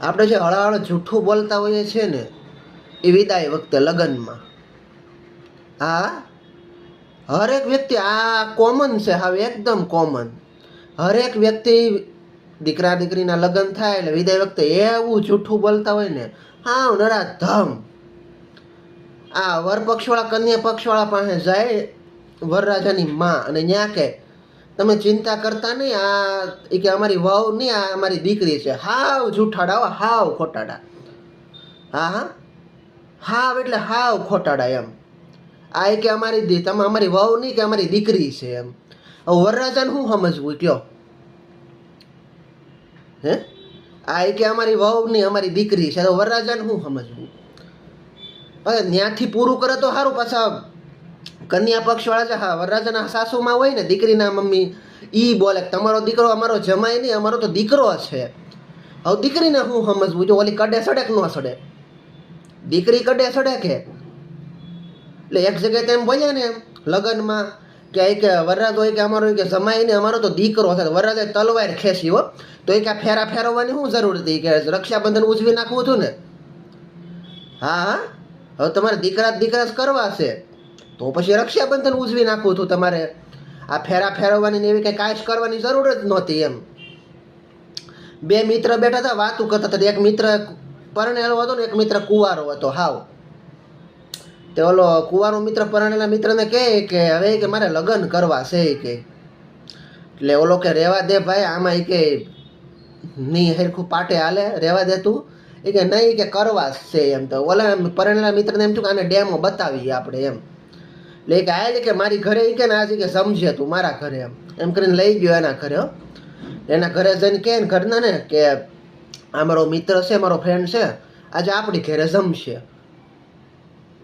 આપણે જે હળહળ જૂઠું બોલતા હોઈએ છીએ ને એ વિદાય વખતે લગ્નમાં, હા, હરેક વ્યક્તિ આ કોમન છે, હવે એકદમ કોમન. હરેક વ્યક્તિ દીકરા દીકરીના લગ્ન થાય એટલે વિદાય વખતે એવું જૂઠું બોલતા હોય ને, હા નરાધમ. આ વર પક્ષવાળા કન્યા પક્ષવાળા પાસે જાય વરરાજાની માં અને ન્યા કે તમે ચિંતા કરતા નહીં, આ એ કે અમારી વહુ નહીં, આ અમારી દીકરી છે. હાવ જૂઠાડા, હાવ ખોટાડા. હા હા, હાવ એટલે હાવ ખોટાડા એમ. આ એ કે તમે અમારી વહુ નહીં કે અમારી દીકરી છે એમ. હવે વરરાજાને શું સમજવું કયો? હે, આ એ કે અમારી વહુ નહીં અમારી દીકરી છે, તો વરરાજાને શું સમજવું? હવે ત્યાંથી પૂરું કરે તો સારું. પાછા કન્યા પક્ષવાળા છે, હા, વરરાજાના સાસુમાં હોય ને દીકરીના મમ્મી, ઈ બોલે તમારો દીકરો અમારો જમાય નહીં, અમારો તો દીકરો છે. હવે દીકરીને શું સમજવું? જો ઓલી કડે સડે કે ન સડે? દીકરી કડે સડે કે? એટલે એક જગ્યાએ તેમ બોલ્યા ને એમ લગ્નમાં કે વરરાજ હોય કે અમારો કે જમાય નહીં, અમારો તો દીકરો છે. વરરાજે તલવાર ખેંચી હો, તો એ કે ફેરા ફેરવવાની શું જરૂર હતી? કે રક્ષાબંધન ઉજવી નાખવું હતું ને. હા હા, હવે તમારે દીકરા જ કરવા છે તો પછી રક્ષાબંધન ઉજવી નાખવું હતું તમારે. આ ફેરા ફેરવવાની ને એવી કંઈ કાંઈ જ કરવાની જરૂર જ નહોતી એમ. બે મિત્ર બેઠા હતા, વાતું કરતા હતા. એક મિત્ર પરણેલો હતો ને એક મિત્ર કુંવારો હતો હાવ. તે ઓલો કુંવારો મિત્ર પરણેલા મિત્રને કહે કે હવે કે મારે લગ્ન કરવા છે કે. એટલે ઓલો કે રેવા દે ભાઈ, આમાં એ કે નહીં હરખું પાટે હાલે, રેવા દે તું. એ કે નહીં કે કરવા છે એમ. તો ઓલા પરણેલા મિત્રને એમ થયું કે આને ડેમો બતાવીએ આપણે એમ. એટલે કે આ કે મારી ઘરે એ કે ને આજે કે સમજે તું મારા ઘરે એમ કરીને લઈ ગયો એના ઘરે. એના ઘરે જઈને કહે ને ઘરના ને કે આ મારો મિત્ર છે, મારો ફ્રેન્ડ છે, આજે આપણી ઘરે જમશે.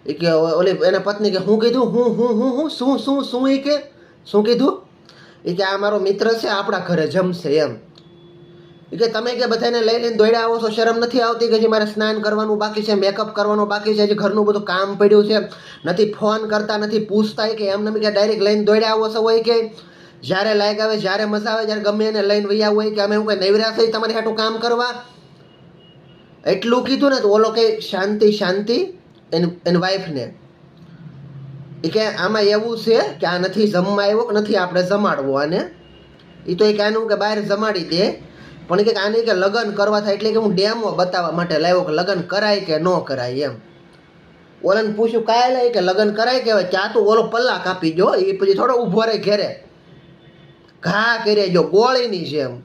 એ કે ઓલી એના પત્ની કે હું કીધું? હું શું એ કે શું કીધું? એ કે આ મારો મિત્ર છે, આપણા ઘરે જમશે એમ. એ કે તમે કે બધાને લઈ લઈને દોડ્યા આવો છો, શરમ નથી આવતી? કે જે મારે સ્નાન કરવાનું બાકી છે, મેકઅપ કરવાનું બાકી છે, હજી ઘરનું બધું કામ પડ્યું છે, નથી ફોન કરતા, નથી પૂછતા? કે એમને કે ડાયરેક્ટ લઈને દોડ્યા આવો છો હોય કે જ્યારે લાયક આવે, જ્યારે મજા આવે, જ્યારે ગમે એને લઈને વૈયા હોય કે અમે હું કંઈ નવરા થઈ તમારી હાટું કામ કરવા? એટલું કીધું ને તો ઓલો કે શાંતિ એની વાઈફને. એ કે આમાં એવું છે કે આ નથી જમવા આવ્યો કે નથી આપણે જમાડવો આને. એ તો એ કે આનું કે બહાર જમાડી દે, પણ કે આને કે લગ્ન કરવા થાય એટલે કે હું ડેમો બતાવવા માટે લાવ્યો કે લગ્ન કરાય કે ન કરાય એમ. ઓલાને પૂછ્યું કાંઈ લે કે લગ્ન કરાય કે ક્યાં તું ઓલો પલ્લા કાપી ગયો. એ પછી થોડો ઊભો રહે ઘેરે ઘા કરી જો ગોળીની છે એમ.